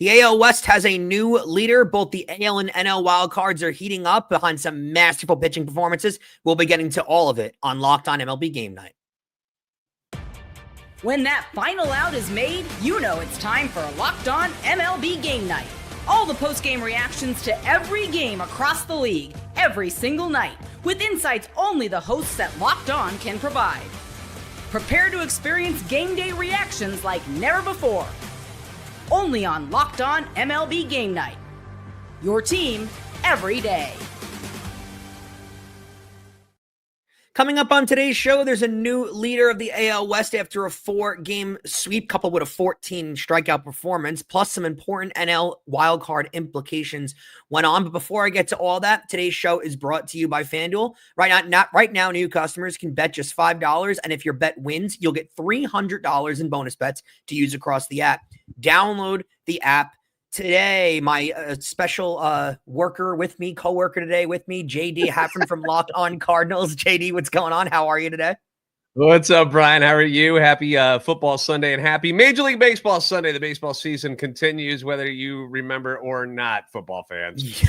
The AL West has a new leader. Both the AL and NL wildcards are heating up behind some masterful pitching performances. We'll be getting to all of it on Locked On MLB Game Night. When that final out is made, you know it's time for Locked On MLB Game Night. All the post-game reactions to every game across the league, every single night, with insights only the hosts at Locked On can provide. Prepare to experience game day reactions like never before. Only on Locked On MLB Game Night. Your team every day. Coming up on today's show, there's a new leader of the AL West after a 4-game sweep coupled with a 14 strikeout performance, plus some important NL wildcard implications went on. But before I get to all that, today's show is brought to you by FanDuel. Right now, new customers can bet just $5, and if your bet wins, you'll get $300 in bonus bets to use across the app. Download the app today. My special coworker today with me, JD Haffron from Locked On Cardinals. JD, what's going on? How are you today? What's up, Brian? How are you? Happy football Sunday and happy Major League Baseball Sunday. The baseball season continues, whether you remember or not, football fans.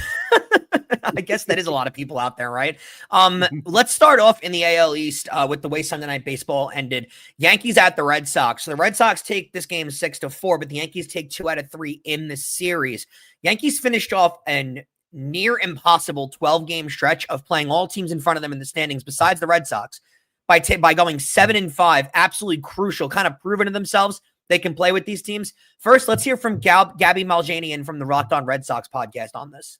I guess that is a lot of people out there, right? Let's start off in the AL East with the way Sunday Night Baseball ended. Yankees at the Red Sox. So the Red Sox take this game 6-4, but the Yankees take 2 out of 3 in the series. Yankees finished off an near impossible 12-game stretch of playing all teams in front of them in the standings besides the Red Sox by going 7-5. Absolutely crucial, kind of proven to themselves they can play with these teams. First, let's hear from Gabby Maljanian from the Locked On Red Sox podcast on this.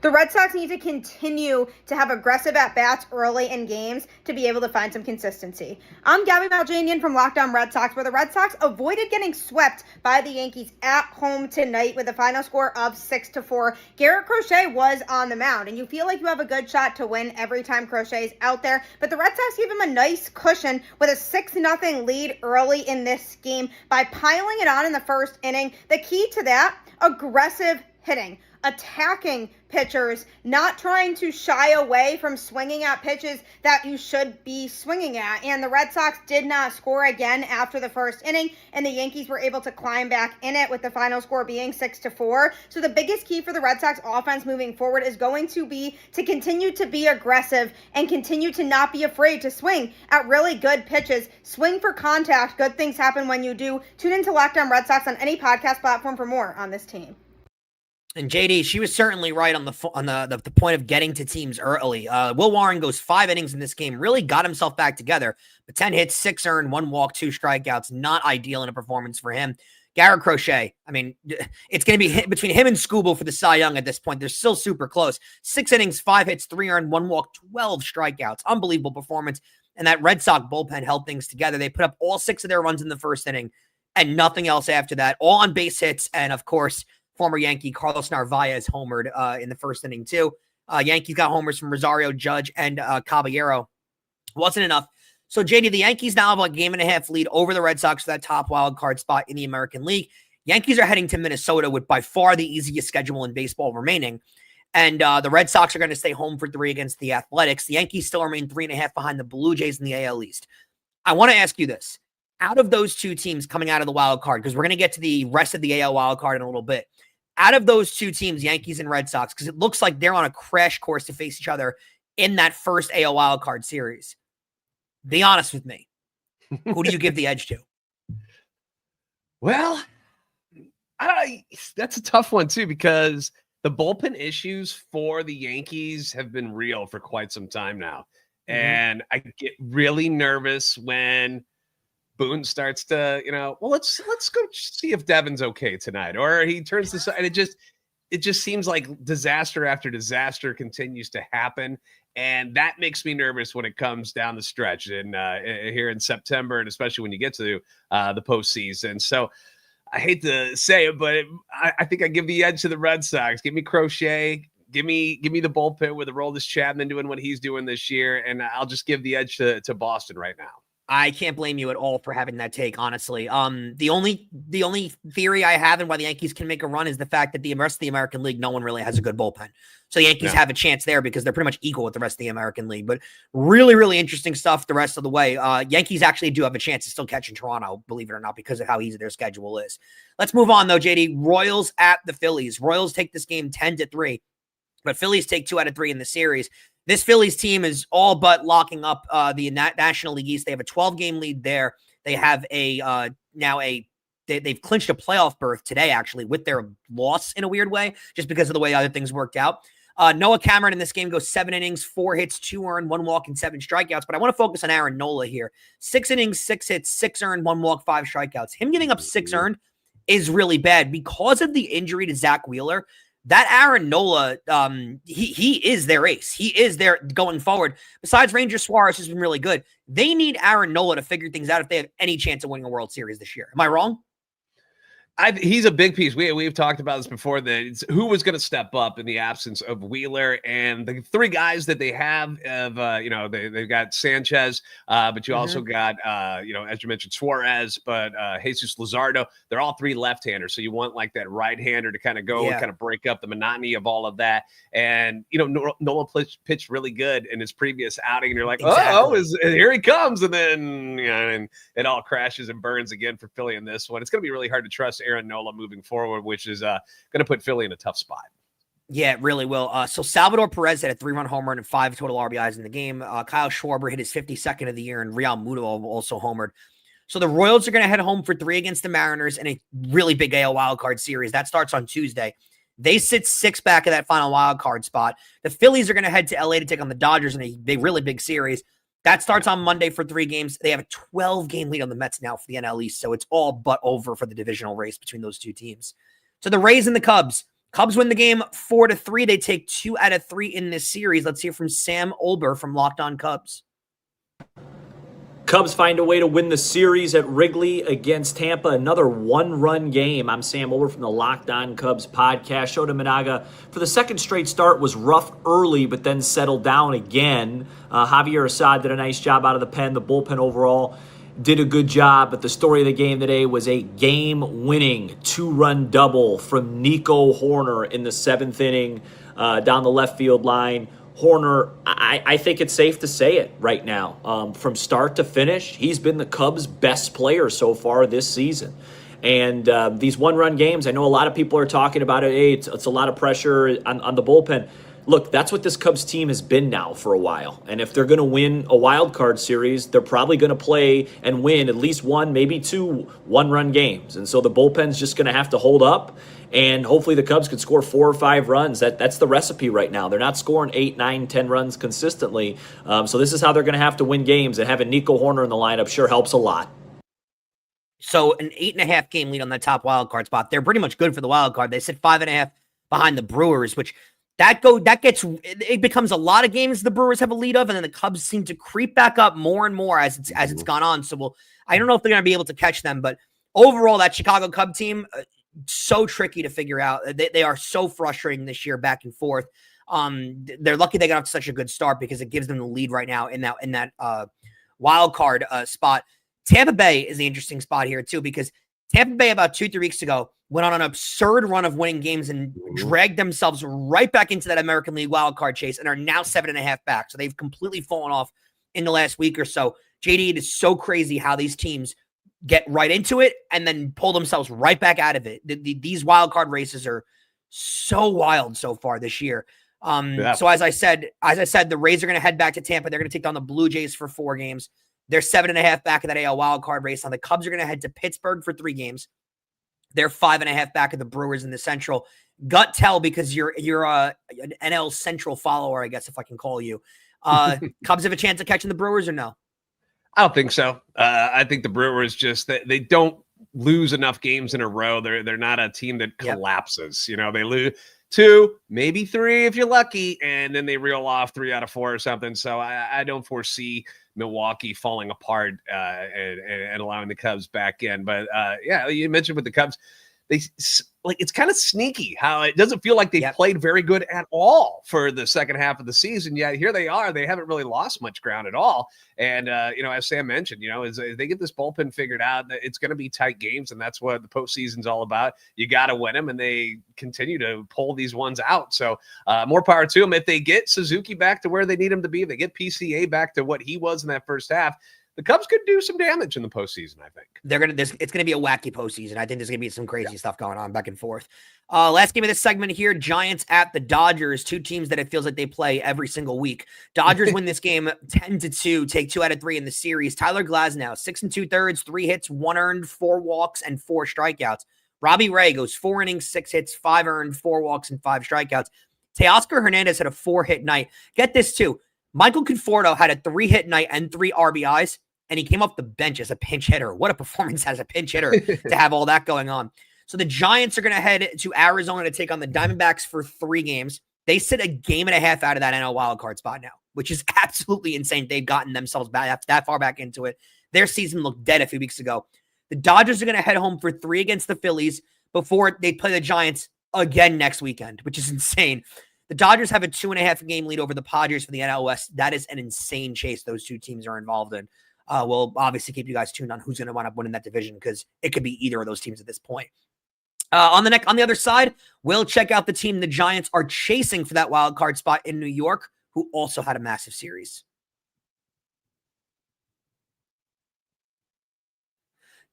The Red Sox need to continue to have aggressive at-bats early in games to be able to find some consistency. I'm Gabby Maljanian from Locked On Red Sox, where the Red Sox avoided getting swept by the Yankees at home tonight with a final score of 6-4. Garrett Crochet was on the mound, and you feel like you have a good shot to win every time Crochet is out there, but the Red Sox gave him a nice cushion with a 6-0 lead early in this game by piling it on in the first inning. The key to that, aggressive hitting. Attacking pitchers, not trying to shy away from swinging at pitches that you should be swinging at. And the Red Sox did not score again after the first inning, and the Yankees were able to climb back in it with the final score being 6-4. So the biggest key for the Red Sox offense moving forward is going to be to continue to be aggressive and continue to not be afraid to swing at really good pitches. Swing for contact. Good things happen when you do. Tune into Locked On Red Sox on any podcast platform for more on this team. And JD, she was certainly right on the point of getting to teams early. Will Warren goes 5 innings in this game, really got himself back together. But 10 hits, 6 earned, 1 walk, 2 strikeouts. Not ideal in a performance for him. Garrett Crochet, I mean, it's going to be between him and Scooble for the Cy Young at this point. They're still super close. 6 innings, 5 hits, 3 earned, 1 walk, 12 strikeouts. Unbelievable performance. And that Red Sox bullpen held things together. They put up all 6 of their runs in the first inning and nothing else after that. All on base hits. And, of course, former Yankee Carlos Narvaez homered in the first inning, too. Yankees got homers from Rosario, Judge, and Caballero. Wasn't enough. So, JD, the Yankees now have a 1.5 lead over the Red Sox for that top wild card spot in the American League. Yankees are heading to Minnesota with by far the easiest schedule in baseball remaining. And the Red Sox are going to stay home for 3 against the Athletics. The Yankees still remain 3.5 behind the Blue Jays in the AL East. I want to ask you this. Out of those 2 teams coming out of the wild card, because we're going to get to the rest of the AL wild card in a little bit, out of those 2 teams, Yankees and Red Sox, because it looks like they're on a crash course to face each other in that first AL wildcard series. Be honest with me. Who do you give the edge to? Well, that's a tough one, too, because the bullpen issues for the Yankees have been real for quite some time now. Mm-hmm. And I get really nervous when Boone starts to, let's go see if Devin's okay tonight, or he turns to side. It just seems like disaster after disaster continues to happen, and that makes me nervous when it comes down the stretch and here in September, and especially when you get to the postseason. So I hate to say it, but I think I give the edge to the Red Sox. Give me Crochet. Give me the bullpen with Aroldis Chapman doing what he's doing this year, and I'll just give the edge to Boston right now. I can't blame you at all for having that take, honestly. The only theory I have and why the Yankees can make a run is the fact that the rest of the American League, no one really has a good bullpen. So the Yankees have a chance there because they're pretty much equal with the rest of the American League. But really, really interesting stuff the rest of the way. Yankees actually do have a chance to still catch in Toronto, believe it or not, because of how easy their schedule is. Let's move on, though, JD. Royals at the Phillies. Royals take this game 10-3, but Phillies take 2 out of 3 in the series. This Phillies team is all but locking up the National League East. They have a 12-game lead there. They have they've clinched a playoff berth today, actually, with their loss in a weird way, just because of the way other things worked out. Noah Cameron in this game goes 7 innings, 4 hits, 2 earned, 1 walk, and 7 strikeouts. But I want to focus on Aaron Nola here. 6 innings, 6 hits, 6 earned, 1 walk, 5 strikeouts. Him giving up 6 earned is really bad because of the injury to Zach Wheeler. That Aaron Nola, he is their ace. He is there going forward. Besides Ranger Suarez, who's been really good, they need Aaron Nola to figure things out if they have any chance of winning a World Series this year. Am I wrong? He's a big piece. We've talked about this before, that it's who was going to step up in the absence of Wheeler, and the 3 guys that they have they've got Sanchez, but you also got, as you mentioned, Suarez, but Jesus Luzardo. They're all 3 left-handers. So you want like that right-hander to kind of go and kind of break up the monotony of all of that. And, Nola pitched really good in his previous outing. And you're like, here he comes. And then, and it all crashes and burns again for Philly in this one. It's going to be really hard to trust Aaron Nola moving forward, which is going to put Philly in a tough spot. Yeah, it really will. So Salvador Perez had a 3-run home run and 5 total RBIs in the game. Kyle Schwarber hit his 52nd of the year, and Real Muto also homered. So the Royals are going to head home for 3 against the Mariners in a really big AL wildcard series. That starts on Tuesday. They sit 6 back of that final wildcard spot. The Phillies are going to head to LA to take on the Dodgers in a really big series. That starts on Monday for 3 games. They have a 12-game lead on the Mets now for the NL East, so it's all but over for the divisional race between those 2 teams. So the Rays and the Cubs. Cubs win the game 4-3. They take 2 out of 3 in this series. Let's hear from Sam Olber from Locked On Cubs. Cubs find a way to win the series at Wrigley against Tampa. Another 1-run game. I'm Sam Olber from the Locked On Cubs podcast. Shota Minaga, for the second straight start, was rough early, but then settled down again. Javier Assad did a nice job out of the pen. The bullpen overall did a good job, but the story of the game today was a game-winning 2-run double from Nico Hoerner in the 7th inning down the left field line. Hoerner, I think it's safe to say it right now. From start to finish, he's been the Cubs' best player so far this season. And these 1-run games, I know a lot of people are talking about it. Hey, it's a lot of pressure on the bullpen. Look, that's what this Cubs team has been now for a while. And if they're going to win a wild card series, they're probably going to play and win at least 1, maybe 2 1-run games. And so the bullpen's just going to have to hold up. And hopefully the Cubs could score 4 or 5 runs. That's the recipe right now. They're not scoring 8, 9, 10 runs consistently. So this is how they're going to have to win games. And having Nico Hoerner in the lineup sure helps a lot. So an 8.5 game lead on the top wild card spot. They're pretty much good for the wild card. They sit 5.5 behind the Brewers, which it becomes a lot of games the Brewers have a lead of, and then the Cubs seem to creep back up more and more as it's gone on. So I don't know if they're going to be able to catch them, but overall, that Chicago Cub team, so tricky to figure out. They are so frustrating this year, back and forth. They're lucky they got off to such a good start because it gives them the lead right now in that wild card spot. Tampa Bay is the interesting spot here too, because Tampa Bay about 2-3 weeks ago went on an absurd run of winning games and dragged themselves right back into that American League wild card chase and are now 7.5 back. So they've completely fallen off in the last week or so. JD, it is so crazy how these teams get right into it and then pull themselves right back out of it. These wild card races are so wild so far this year. So as I said, the Rays are going to head back to Tampa. They're going to take down the Blue Jays for 4 games. They're 7.5 back of that AL wild card race. Now the Cubs are going to head to Pittsburgh for 3 games. They're 5.5 back of the Brewers in the Central. Gut tell, because you're an NL Central follower, I guess, if I can call you. Cubs have a chance of catching the Brewers or no? I don't think so. I think the Brewers they don't lose enough games in a row. They're not a team that collapses. They lose 2, maybe 3 if you're lucky, and then they reel off 3 out of 4 or something. So I don't foresee Milwaukee falling apart and allowing the Cubs back in. But you mentioned with the Cubs, like it's kind of sneaky how it doesn't feel like they played very good at all for the second half of the season. Yet here they are. They haven't really lost much ground at all. And, as Sam mentioned, as they get this bullpen figured out, it's going to be tight games. And that's what the postseason's all about. You got to win them. And they continue to pull these ones out. So more power to them. If they get Suzuki back to where they need him to be, if they get PCA back to what he was in that first half, the Cubs could do some damage in the postseason, I think. It's gonna be a wacky postseason. I think there's gonna be some crazy stuff going on back and forth. Last game of this segment here: Giants at the Dodgers. Two teams that it feels like they play every single week. Dodgers win this game 10-2, take 2 out of 3 in the series. Tyler Glasnow 6 2/3, 3 hits, 1 earned, 4 walks, and 4 strikeouts. Robbie Ray goes 4 innings, 6 hits, 5 earned, 4 walks, and 5 strikeouts. Teoscar Hernandez had a 4-hit night. Get this too: Michael Conforto had a 3-hit night and 3 RBIs. And he came off the bench as a pinch hitter. What a performance as a pinch hitter to have all that going on. So the Giants are going to head to Arizona to take on the Diamondbacks for 3 games. They sit a game and a half out of that NL wildcard spot now, which is absolutely insane. They've gotten themselves back that far back into it. Their season looked dead a few weeks ago. The Dodgers are going to head home for 3 against the Phillies before they play the Giants again next weekend, which is insane. The Dodgers have a 2.5 game lead over the Padres for the NL West. That is an insane chase those two teams are involved in. We'll obviously keep you guys tuned on who's going to wind up winning that division because it could be either of those teams at this point. On the other side, we'll check out the team the Giants are chasing for that wild card spot in New York, who also had a massive series.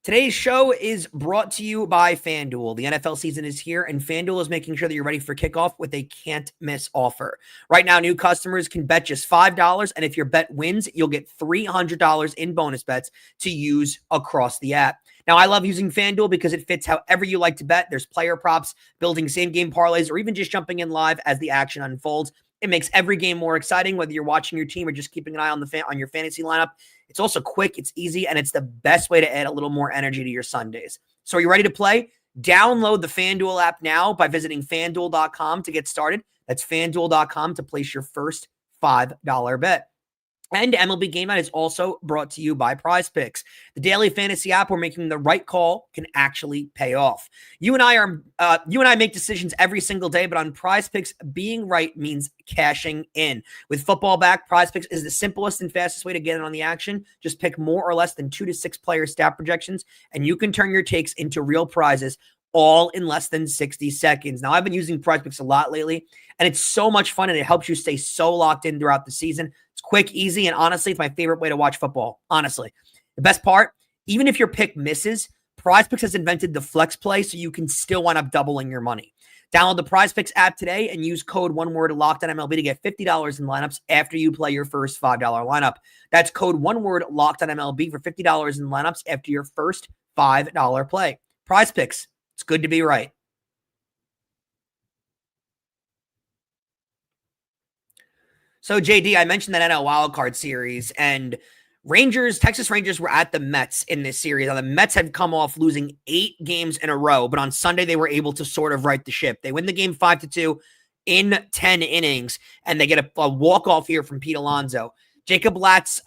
Today's show is brought to you by FanDuel. The NFL season is here, and FanDuel is making sure that you're ready for kickoff with a can't-miss offer. Right now, new customers can bet just $5, and if your bet wins, you'll get $300 in bonus bets to use across the app. Now, I love using FanDuel because it fits however you like to bet. There's player props, building same-game parlays, or even just jumping in live as the action unfolds. It makes every game more exciting, whether you're watching your team or just keeping an eye on your fantasy lineup. It's also quick, it's easy, and it's the best way to add a little more energy to your Sundays. So are you ready to play? Download the FanDuel app now by visiting FanDuel.com to get started. That's FanDuel.com to place your first $5 bet. And MLB Game Night is also brought to you by Prize Picks, the daily fantasy app where making the right call can actually pay off. You and I make decisions every single day, but on Prize Picks, being right means cashing in. With football back, Prize Picks is the simplest and fastest way to get in on the action. Just pick more or less than 2 to 6 player stat projections, and you can turn your takes into real prizes all in less than 60 seconds. Now, I've been using Prize Picks a lot lately, and it's so much fun, and it helps you stay so locked in throughout the season. It's quick, easy, and honestly, it's my favorite way to watch football, honestly. The best part, even if your pick misses, Prize Picks has invented the flex play so you can still wind up doubling your money. Download the Prize Picks app today and use code ONEWORD LOCKEDONMLB to get $50 in lineups after you play your first $5 lineup. That's code ONEWORD LOCKEDONMLB for $50 in lineups after your first $5 play. Prize Picks. It's good to be right. So, JD, I mentioned that NL wildcard series, and Texas Rangers were at the Mets in this series. Now, the Mets had come off losing 8 games in a row, but on Sunday they were able to sort of right the ship. They win the game 5-2 in 10 innings, and they get a walk-off here from Pete Alonso. Jacob Latz,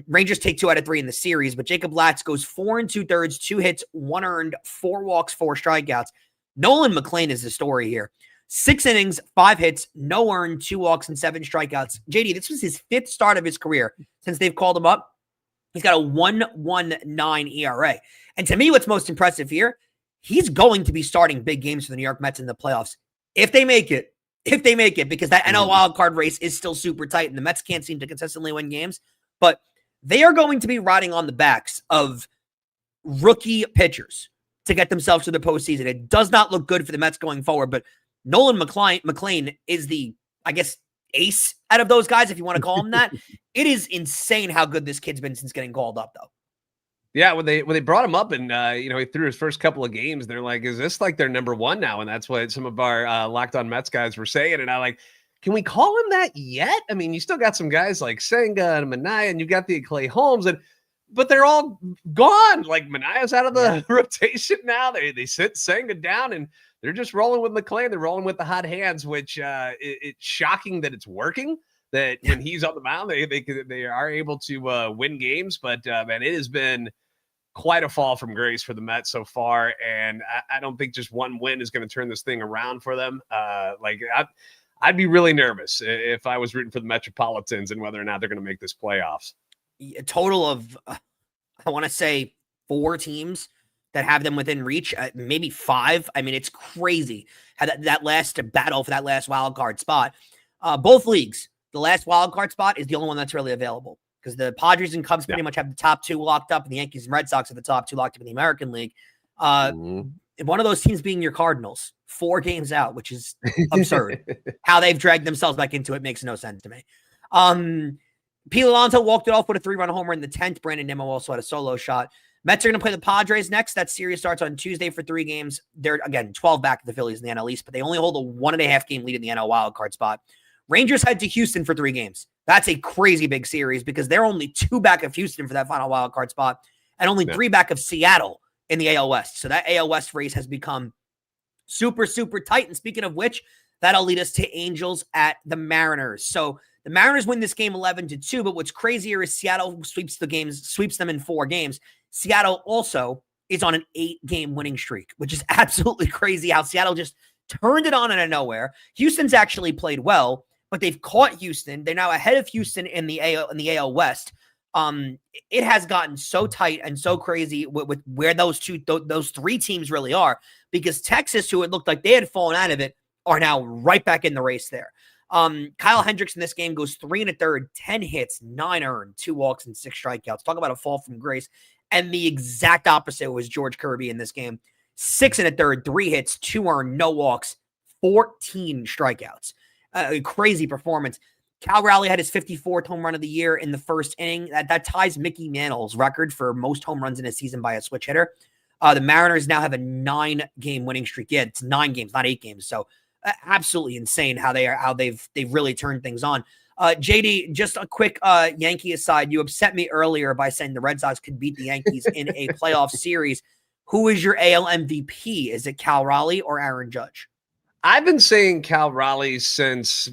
Rangers take 2 out of 3 in the series, but Jacob Latz goes 4 2/3, 2 hits, 1 earned, 4 walks, 4 strikeouts. Nolan McLean is the story here. 6 innings, 5 hits, no earned, 2 walks, and 7 strikeouts. JD, this was his 5th start of his career since they've called him up. He's got a 1.19 ERA. And to me, what's most impressive here, he's going to be starting big games for the New York Mets in the playoffs. If they make it, because that NL wildcard race is still super tight and the Mets can't seem to consistently win games, but they are going to be riding on the backs of rookie pitchers to get themselves to the postseason. It does not look good for the Mets going forward, but Nolan McLean is the, I guess, ace out of those guys, if you want to call him that. It is insane how good this kid's been since getting called up, though. Yeah, when they brought him up and he threw his first couple of games, they're like, "Is this like their number one now?" And that's what some of our Locked On Mets guys were saying. And I like, can we call him that yet? I mean, you still got some guys like Senga and Manaea, and you got the Clay Holmes, but they're all gone. Like Manaea's out of the rotation now. They sit Senga down, and they're just rolling with McLean. They're rolling with the hot hands, which it's shocking that it's working. That when he's on the mound, they are able to win games. But man, it has been quite a fall from grace for the Mets so far, and I don't think just one win is going to turn this thing around for them. I'd be really nervous if I was rooting for the Metropolitans and whether or not they're going to make this playoffs. A total of, I want to say 4 teams that have them within reach, maybe 5. I mean, it's crazy how that last battle for that last wild card spot. Both leagues, the last wild card spot is the only one that's really available because the Padres and Cubs pretty much have the top 2 locked up, and the Yankees and Red Sox have the top 2 locked up in the American League. One of those teams being your Cardinals, 4 games out, which is absurd. How they've dragged themselves back into it makes no sense to me. Pete Alonso walked it off with a 3-run homer in the 10th. Brandon Nimmo also had a solo shot. Mets are going to play the Padres next. That series starts on Tuesday for 3 games. They're, again, 12 back of the Phillies in the NL East, but they only hold a 1.5 game lead in the NL wildcard spot. Rangers head to Houston for 3 games. That's a crazy big series because they're only 2 back of Houston for that final wildcard spot and only 3 back of Seattle in the AL West. So that AL West race has become super, super tight. And speaking of which, that'll lead us to Angels at the Mariners. So the Mariners win this game 11-2, but what's crazier is Seattle sweeps them in 4 games. Seattle also is on an 8-game winning streak, which is absolutely crazy how Seattle just turned it on out of nowhere. Houston's actually played well, but they've caught Houston. They're now ahead of Houston in the AL West. It has gotten so tight and so crazy with where those 3 teams really are, because Texas, who it looked like they had fallen out of it, are now right back in the race there. Kyle Hendricks in this game goes 3 1/3, 10 hits, 9 earned, 2 walks, and 6 strikeouts. Talk about a fall from grace. And the exact opposite was George Kirby in this game. 6 1/3, 3 hits, 2 earned, no walks, 14 strikeouts. A crazy performance. Cal Raleigh had his 54th home run of the year in the first inning. That ties Mickey Mantle's record for most home runs in a season by a switch hitter. The Mariners now have a 9-game winning streak. Yeah, it's 9 games, not 8 games. So absolutely insane how they've really turned things on. JD, just a quick Yankee aside. You upset me earlier by saying the Red Sox could beat the Yankees in a playoff series. Who is your AL MVP? Is it Cal Raleigh or Aaron Judge? I've been saying Cal Raleigh since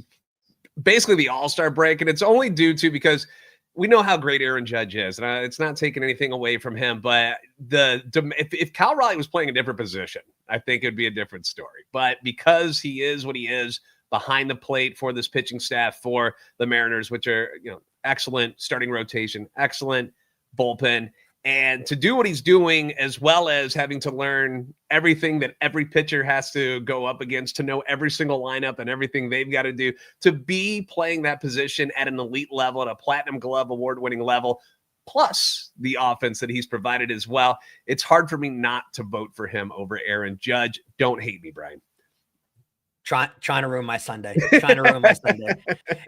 basically the All-Star break, and it's only due to because we know how great Aaron Judge is, and it's not taking anything away from him. But if Cal Raleigh was playing a different position, I think it'd be a different story. But because he is what he is behind the plate for this pitching staff for the Mariners, which are excellent starting rotation, excellent bullpen, and to do what he's doing, as well as having to learn everything that every pitcher has to go up against, to know every single lineup and everything they've got to do, to be playing that position at an elite level, at a Platinum Glove award-winning level, plus the offense that he's provided as well. It's hard for me not to vote for him over Aaron Judge. Don't hate me, Brian. Trying to ruin my Sunday.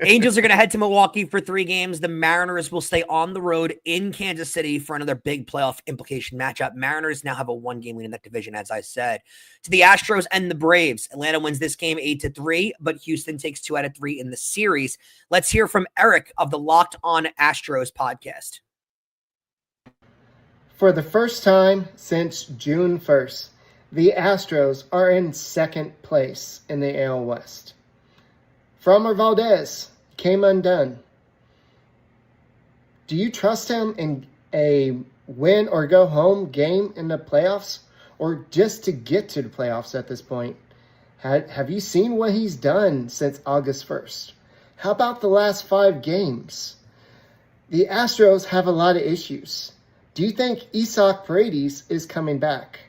Angels are going to head to Milwaukee for 3 games. The Mariners will stay on the road in Kansas City for another big playoff implication matchup. Mariners now have a 1-game lead in that division, as I said. To the Astros and the Braves. Atlanta wins this game 8-3, but Houston takes 2 out of 3 in the series. Let's hear from Eric of the Locked On Astros podcast. For the first time since June 1st, the Astros are in 2nd place in the AL West. Framber Valdez came undone. Do you trust him in a win or go home game in the playoffs, or just to get to the playoffs at this point? Have you seen what he's done since August 1st? How about the last 5 games? The Astros have a lot of issues. Do you think Isaac Paredes is coming back?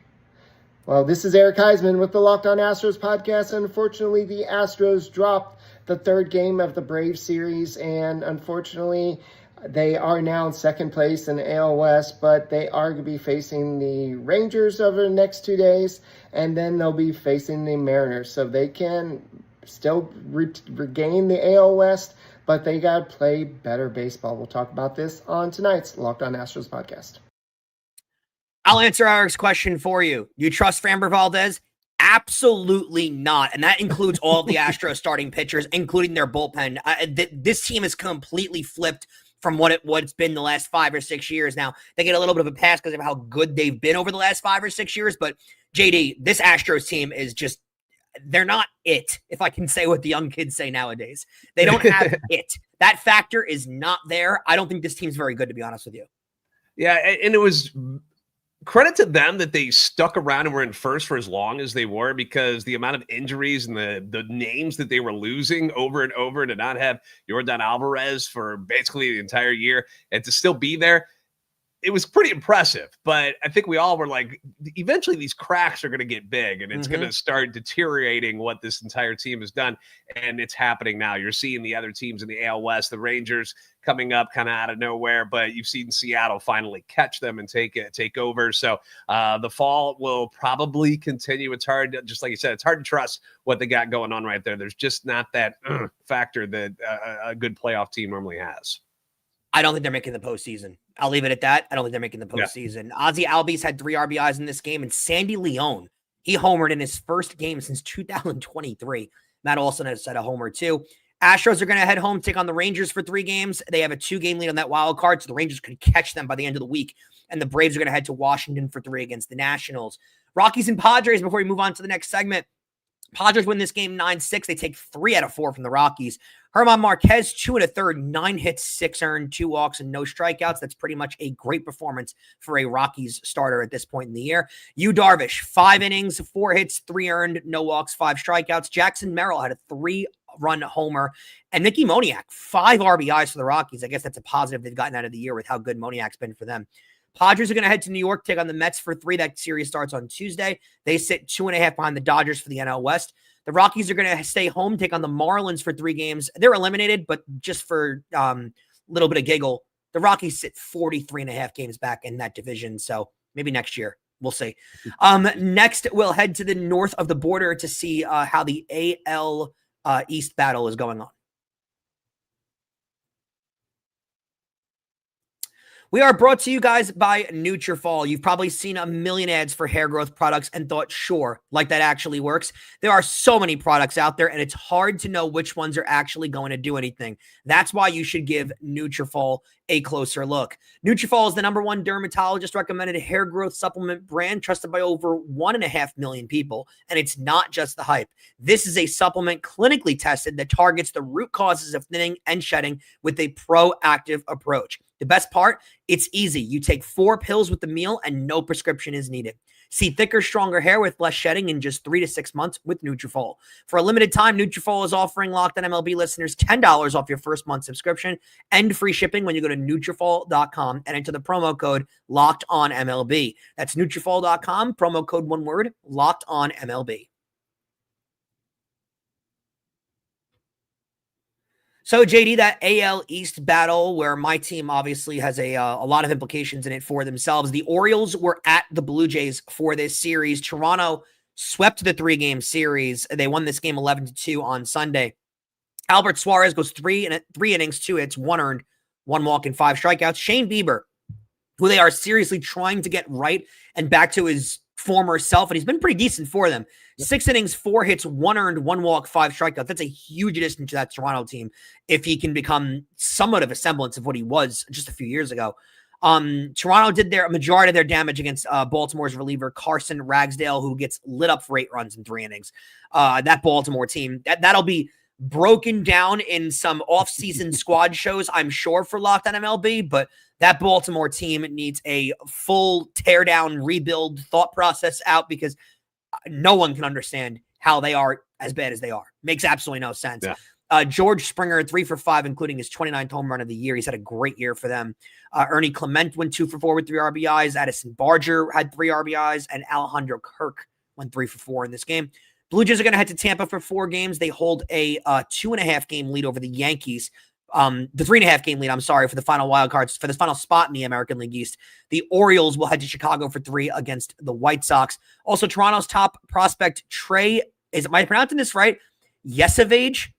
Well, this is Eric Heisman with the Locked On Astros podcast. Unfortunately, the Astros dropped the 3rd game of the Braves series, and unfortunately, they are now in 2nd place in the AL West, but they are going to be facing the Rangers over the next 2 days, and then they'll be facing the Mariners. So they can still regain the AL West, but they got to play better baseball. We'll talk about this on tonight's Locked On Astros podcast. I'll answer Eric's question for you. You trust Framber Valdez? Absolutely not. And that includes all of the Astros starting pitchers, including their bullpen. This team is completely flipped from what it's been the last 5 or 6 years now. They get a little bit of a pass because of how good they've been over the last 5 or 6 years. But, JD, this Astros team is just, they're not it, if I can say what the young kids say nowadays. They don't have it. That factor is not there. I don't think this team's very good, to be honest with you. Yeah, and it was credit to them that they stuck around and were in first for as long as they were, because the amount of injuries and the names that they were losing over and over, to not have Yordan Alvarez for basically the entire year and to still be there, it was pretty impressive. But I think we all were like, eventually these cracks are going to get big and it's going to start deteriorating what this entire team has done. And it's happening now. You're seeing the other teams in the AL West, the Rangers coming up kind of out of nowhere, but you've seen Seattle finally catch them and take over. So the fall will probably continue. It's hard, just like you said, it's hard to trust what they got going on right there. There's just not that factor that a good playoff team normally has. I don't think they're making the postseason. I'll leave it at that. I don't think they're making the postseason. Yeah. Ozzy Albies had 3 RBIs in this game, and Sandy Leon, he homered in his first game since 2023. Matt Olson has had a homer too. Astros are going to head home, take on the Rangers for 3 games. They have a 2-game lead on that wild card, so the Rangers could catch them by the end of the week. And the Braves are going to head to Washington for 3 against the Nationals. Rockies and Padres, before we move on to the next segment. Padres win this game 9-6. They take 3 out of 4 from the Rockies. Herman Marquez, 2 1/3, 9 hits, 6 earned, 2 walks, and no strikeouts. That's pretty much a great performance for a Rockies starter at this point in the year. Yu Darvish, 5 innings, 4 hits, 3 earned, no walks, 5 strikeouts. Jackson Merrill had a 3-run homer. And Nicky Moniak, 5 RBIs for the Rockies. I guess that's a positive they've gotten out of the year with how good Moniak's been for them. Padres are going to head to New York, take on the Mets for 3. That series starts on Tuesday. They sit 2.5 behind the Dodgers for the NL West. The Rockies are going to stay home, take on the Marlins for 3 games. They're eliminated, but just for a little bit of giggle, the Rockies sit 43.5 games back in that division. So maybe next year. We'll see. Next, we'll head to the north of the border to see how the AL East battle is going on. We are brought to you guys by Nutrafol. You've probably seen a million ads for hair growth products and thought, sure, like that actually works. There are so many products out there, and it's hard to know which ones are actually going to do anything. That's why you should give Nutrafol a closer look. Nutrafol is the #1 dermatologist-recommended hair growth supplement brand trusted by over 1.5 million people, and it's not just the hype. This is a supplement clinically tested that targets the root causes of thinning and shedding with a proactive approach. The best part, it's easy. You take 4 pills with the meal and no prescription is needed. See thicker, stronger hair with less shedding in just 3 to 6 months with Nutrafol. For a limited time, Nutrafol is offering Locked On MLB listeners $10 off your first month subscription and free shipping when you go to Nutrafol.com and enter the promo code LOCKEDONMLB. That's Nutrafol.com, promo code, one word, LOCKEDONMLB. So, JD, that AL East battle where my team obviously has a lot of implications in it for themselves. The Orioles were at the Blue Jays for this series. Toronto swept the 3-game series. They won this game 11-2 on Sunday. Albert Suarez goes 3 innings, 2 hits, 1 earned, 1 walk, and 5 strikeouts. Shane Bieber, who they are seriously trying to get right and back to his former self, and he's been pretty decent for them. 6 innings, 4 hits, 1 earned, 1 walk, 5 strikeouts. That's a huge addition to that Toronto team if he can become somewhat of a semblance of what he was just a few years ago. Toronto did their majority of their damage against Baltimore's reliever Carson Ragsdale, who gets lit up for 8 runs in 3 innings. That Baltimore team, that'll be broken down in some off-season squad shows, I'm sure, for Locked On MLB, but that Baltimore team needs a full tear-down, rebuild thought process out because no one can understand how they are as bad as they are. Makes absolutely no sense. Yeah. George Springer, 3 for 5, including his 29th home run of the year. He's had a great year for them. Ernie Clement went 2 for 4 with 3 RBIs. Addison Barger had 3 RBIs, and Alejandro Kirk went 3 for 4 in this game. Blue Jays are going to head to Tampa for 4 games. They hold a 2.5-game lead over the Yankees. The 3.5-game lead, for the final wild cards, for the final spot in the American League East. The Orioles will head to Chicago for 3 against the White Sox. Also, Toronto's top prospect, Trey, am I pronouncing this right? Yesavage?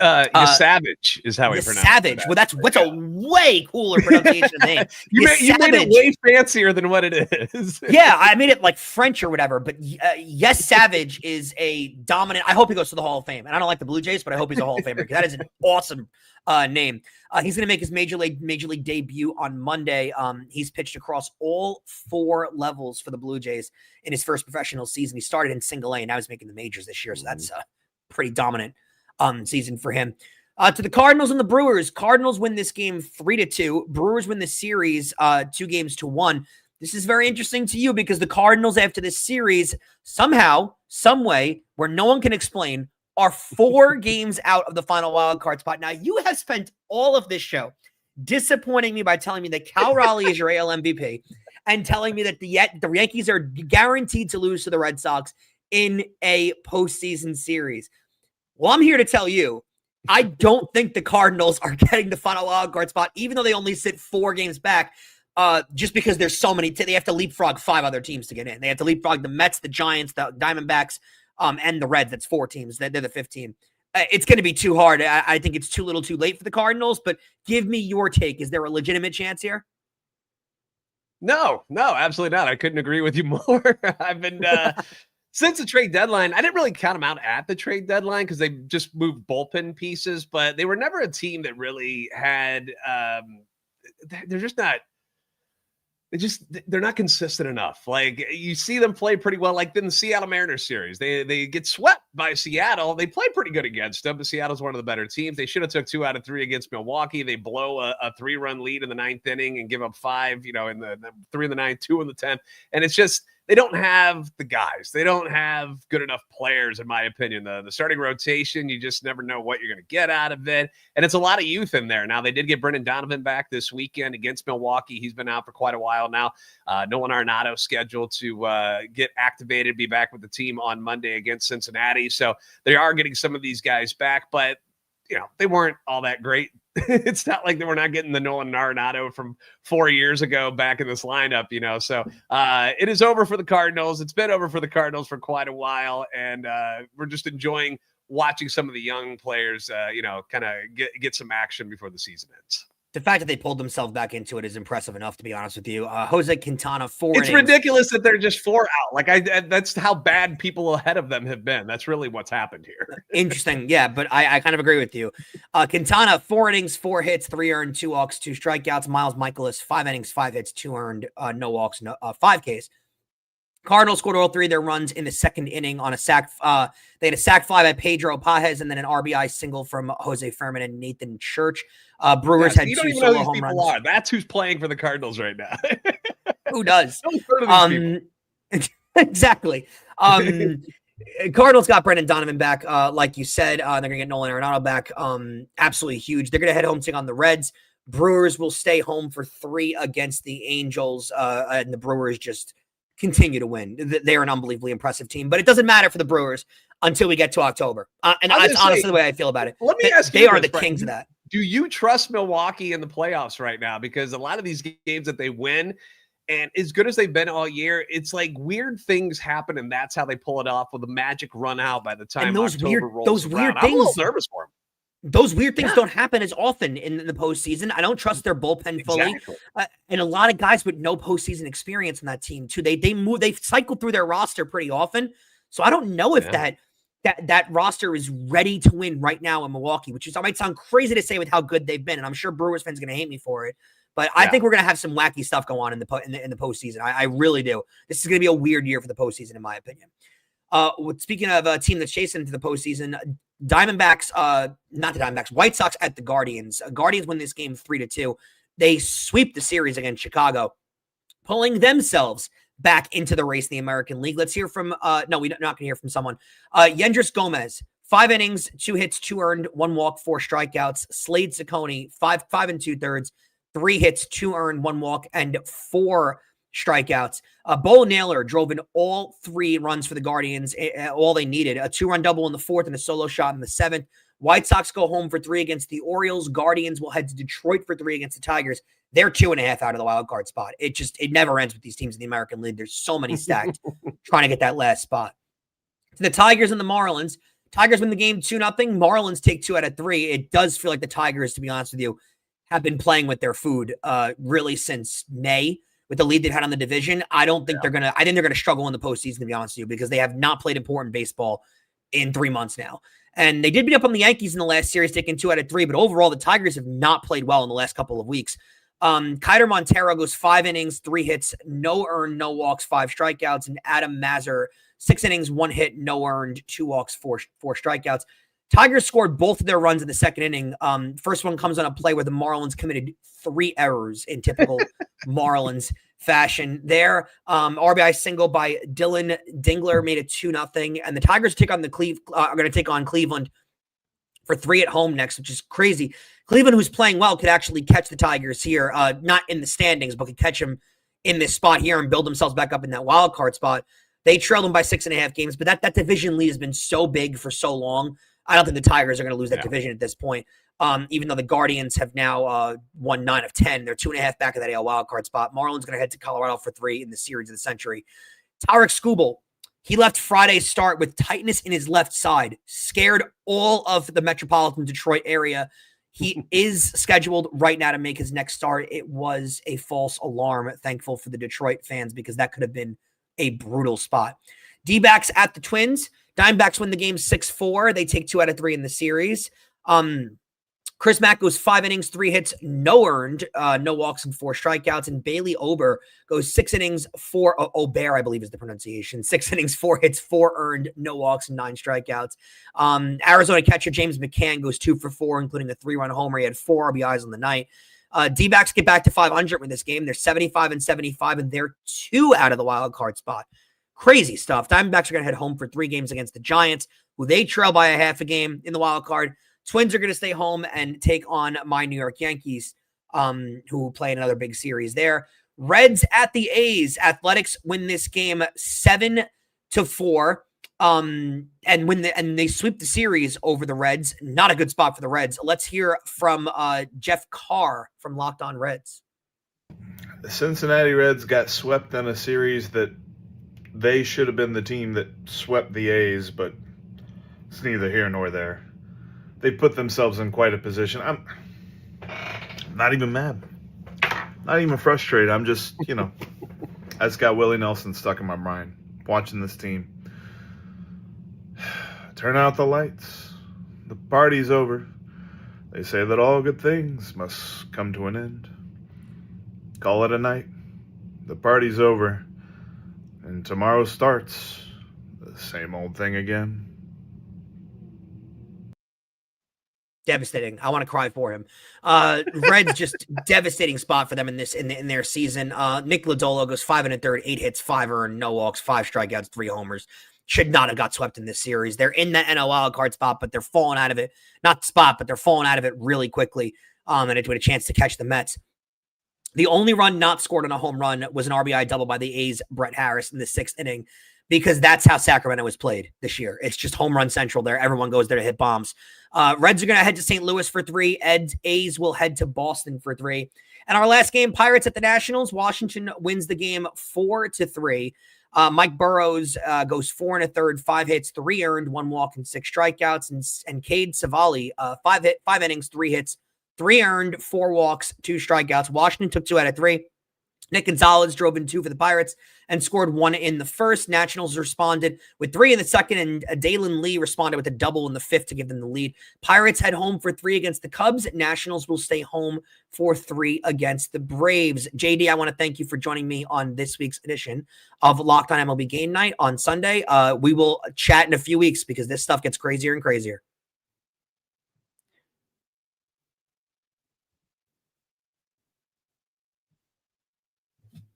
Savage is how we pronounce it. Savage. Well, that's what's a way cooler pronunciation of the name. You made it way fancier than what it is. Yeah, I made it like French or whatever. But Yes Savage is a dominant. I hope he goes to the Hall of Fame. And I don't like the Blue Jays, but I hope he's a Hall of Famer because that is an awesome name. He's going to make his major league debut on Monday. He's pitched across all 4 levels for the Blue Jays in his first professional season. He started in single A and now he's making the majors this year. So that's pretty dominant season for him. To the Cardinals and the Brewers. Cardinals win this game 3-2. Brewers win the series 2-1. this is very interesting to you because the Cardinals, after this series, somehow, some way, where no one can explain, are 4 games out of the final wild card spot. Now, you have spent all of this show disappointing me by telling me that Cal Raleigh is your AL MVP and telling me that the Yankees are guaranteed to lose to the Red Sox in a postseason series. Well, I'm here to tell you, I don't think the Cardinals are getting the final wild card spot, even though they only sit 4 games back, just because there's so many. They have to leapfrog 5 other teams to get in. They have to leapfrog the Mets, the Giants, the Diamondbacks, and the Reds. That's 4 teams. They're the 5th team. It's going to be too hard. I think it's too little too late for the Cardinals, but give me your take. Is there a legitimate chance here? No, absolutely not. I couldn't agree with you more. I've been, since the trade deadline, I didn't really count them out at the trade deadline because they just moved bullpen pieces, but they were never a team that really had, they're just not, they're not consistent enough. Like you see them play pretty well, like in the Seattle Mariners series. They get swept by Seattle. They play pretty good against them, but Seattle's one of the better teams. They should have took 2 out of 3 against Milwaukee. They blow a 3-run lead in the 9th inning and give up 5, in the 3 in the 9th, 2 in the 10th. And it's just, they don't have the guys. They don't have good enough players, in my opinion. The starting rotation, you just never know what you're going to get out of it. And it's a lot of youth in there. Now, they did get Brendan Donovan back this weekend against Milwaukee. He's been out for quite a while now. Nolan Arenado scheduled to get activated, be back with the team on Monday against Cincinnati. So they are getting some of these guys back, but they weren't all that great. It's not like they were not getting the Nolan Arenado from 4 years ago back in this lineup, So it is over for the Cardinals. It's been over for the Cardinals for quite a while, and we're just enjoying watching some of the young players, kind of get some action before the season ends. The fact that they pulled themselves back into it is impressive enough, to be honest with you. Jose Quintana, 4 It's innings. ridiculous that they're just 4 out. Like that's how bad people ahead of them have been. That's really what's happened here. Interesting. Yeah, but I kind of agree with you. Quintana, 4 innings, 4 hits, 3 earned, 2 walks, 2 strikeouts. Miles Michaelis, 5 innings, 5 hits, 2 earned, no walks, 5 Ks. Cardinals scored all 3 of their runs in the 2nd inning on a sack. They had a sack fly by Pedro Pajes and then an RBI single from Jose Furman and Nathan Church. Brewers had 2 solo home runs. That's who's playing for the Cardinals right now. Who does? Exactly. Cardinals got Brendan Donovan back, like you said. They're going to get Nolan Arenado back. Absolutely huge. They're going to head home take on the Reds. Brewers will stay home for 3 against the Angels, and the Brewers just continue to win. They're an unbelievably impressive team, but it doesn't matter for the Brewers until we get to October. And that's honestly the way I feel about it. Let me ask you, they are the kings of that. Do you trust Milwaukee in the playoffs right now? Because a lot of these games that they win, and as good as they've been all year, it's like weird things happen, and that's how they pull it off with a magic run out by the time and those October rolls those around. weird I'm things. a little nervous for them. Those weird things don't happen as often in the postseason. I don't trust their bullpen fully. Exactly. And a lot of guys with no postseason experience in that team too. They cycle through their roster pretty often. So I don't know if that roster is ready to win right now in Milwaukee, which might sound crazy to say with how good they've been. And I'm sure Brewers fans are going to hate me for it. But I think we're going to have some wacky stuff go on in the postseason. I really do. This is going to be a weird year for the postseason, in my opinion. Speaking of a team that's chasing into the postseason, White Sox at the Guardians. Guardians win this game 3-2. They sweep the series against Chicago, pulling themselves back into the race in the American League. Let's hear from, we're not going to hear from someone. Yendris Gomez, 5 innings, 2 hits, 2 earned, 1 walk, 4 strikeouts. Slade Ciccone, 5 2/3, 3 hits, 2 earned, 1 walk, and 4 strikeouts. Bo Naylor drove in all 3 runs for the Guardians, all they needed. A 2-run double in the 4th and a solo shot in the 7th. White Sox go home for 3 against the Orioles. Guardians will head to Detroit for 3 against the Tigers. They're 2.5 out of the wild card spot. It never ends with these teams in the American League. There's so many stacked trying to get that last spot. To the Tigers and the Marlins. Tigers win the game 2-0. Marlins take 2 out of 3. It does feel like the Tigers, to be honest with you, have been playing with their food really since May. With the lead they've had on the division, I think they're going to struggle in the postseason, to be honest with you, because they have not played important baseball in 3 months now. And they did beat up on the Yankees in the last series, taking 2 out of 3, but overall, the Tigers have not played well in the last couple of weeks. Kiter Montero goes 5 innings, 3 hits, no earned, no walks, 5 strikeouts, and Adam Mazur, 6 innings, 1 hit, no earned, 2 walks, 4 strikeouts. Tigers scored both of their runs in the 2nd inning. First one comes on a play where the Marlins committed 3 errors in typical Marlins fashion there. RBI single by Dylan Dingler made it 2-0, and the Tigers are going to take on Cleveland for 3 at home next, which is crazy. Cleveland, who's playing well, could actually catch the Tigers here, not in the standings, but could catch them in this spot here and build themselves back up in that wild card spot. They trailed them by 6.5 games, but that division lead has been so big for so long. I don't think the Tigers are going to lose that division at this point. Even though the Guardians have now won 9 of 10, they're 2.5 back of that AL wildcard spot. Marlins going to head to Colorado for 3 in the series of the century. Tarek Skubal, he left Friday's start with tightness in his left side, scared all of the metropolitan Detroit area. He is scheduled right now to make his next start. It was a false alarm. Thankful for the Detroit fans, because that could have been a brutal spot. D-backs at the Twins. Diamondbacks win the game 6-4. They take 2 out of 3 in the series. Chris Mack goes 5 innings, 3 hits, no earned, no walks, and 4 strikeouts. And Bailey Ober goes 6 innings, 4 Ober, I believe is the pronunciation. 6 innings, 4 hits, 4 earned, no walks, and 9 strikeouts. Arizona catcher James McCann goes 2 for 4, including a 3-run homer. He had 4 RBIs on the night. D-backs get back to 500 with this game. They're 75-75, and they're 2 out of the wild card spot. Crazy stuff. Diamondbacks are going to head home for 3 games against the Giants, who they trail by a half a game in the wild card. Twins are going to stay home and take on my New York Yankees, who play in another big series there. Reds at the A's. Athletics win this game 7-4. And they sweep the series over the Reds. Not a good spot for the Reds. Let's hear from Jeff Carr from Locked On Reds. The Cincinnati Reds got swept in a series that they should have been the team that swept the A's, but it's neither here nor there. They put themselves in quite a position. I'm not even mad. Not even frustrated. I'm just, I just got Willie Nelson stuck in my mind watching this team. Turn out the lights. The party's over. They say that all good things must come to an end. Call it a night. The party's over. And tomorrow starts the same old thing again. Devastating. I want to cry for him. Reds just devastating spot for them in their season. Nick Lodolo goes 5 1/3, 8 hits, 5 earned, no walks, 5 strikeouts, 3 homers. Should not have got swept in this series. They're in that NL wild card spot, but they're falling out of it. Not spot, but they're falling out of it really quickly. And it with a chance to catch the Mets. The only run not scored on a home run was an RBI double by the A's Brett Harris in the 6th inning, because that's how Sacramento was played this year. It's just home run central there. Everyone goes there to hit bombs. Reds are going to head to St. Louis for 3. A's will head to Boston for 3. And our last game, Pirates at the Nationals. Washington wins the game 4-3. Mike Burrows goes 4 1/3, 5 hits, 3 earned, 1 walk, and 6 strikeouts. And Cade Savali, 5 innings, 3 hits, 3 earned, 4 walks, 2 strikeouts. Washington took 2 out of 3. Nick Gonzalez drove in 2 for the Pirates and scored 1 in the first. Nationals responded with 3 in the second, and Dalen Lee responded with a double in the 5th to give them the lead. Pirates head home for 3 against the Cubs. Nationals will stay home for 3 against the Braves. JD, I want to thank you for joining me on this week's edition of Locked On MLB Game Night on Sunday. We will chat in a few weeks, because this stuff gets crazier and crazier.